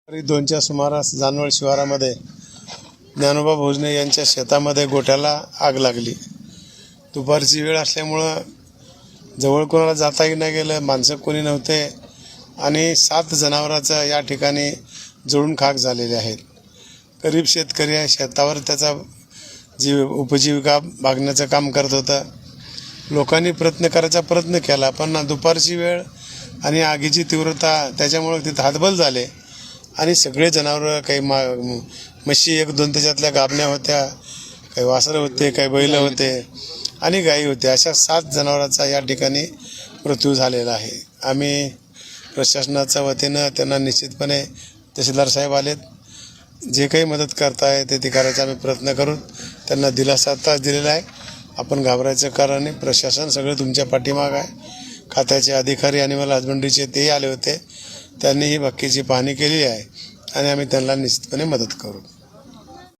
2च्या सुमारास जानवळ शिवारामध्ये ज्ञानोबा भोजने यांच्या शेतामध्ये गोठ्याला आग लागली। दुपारची वेळ असल्यामुळं जवळ कोणाला जाताही नाही गेलं, माणसं कोणी नव्हते आणि 7 जनावरांचं या ठिकाणी जळून खाक झालेले आहेत। गरीब शेतकरी आहे, शेतावर त्याचा उपजीविका भागण्याचं काम करत होता। लोकांनी प्रयत्न केला, पण दुपारची वेळ आणि आगीची तीव्रता त्याच्यामुळे तिथे हातबल झाले आणि सगळे जनावर, काही म्हशी 1-2 त्याच्यातल्या गाभण्या होत्या, काही वासरं होते, काही बैल होते आणि गायी होत्या, अशा 7 जनावरांचा या ठिकाणी मृत्यू झालेला आहे। आम्ही प्रशासनाच्या वतीनं त्यांना निश्चितपणे तहसीलदार साहेब आलेत, जे काही मदत करताय ते करायचा आम्ही प्रयत्न करू। त्यांना दिलासा आत्ताच दिलेला आहे। आपण घाबरायचं कारण नाही, प्रशासन सगळं तुमच्या पाठीमागं आहे। खात्याचे अधिकारी ॲनिमल हजबंड्रीचे तेही आले होते, त्यांनी ही बाकीची पाहणी केली आहे आणि आम्ही त्यांना निश्चितपणे मदत करू।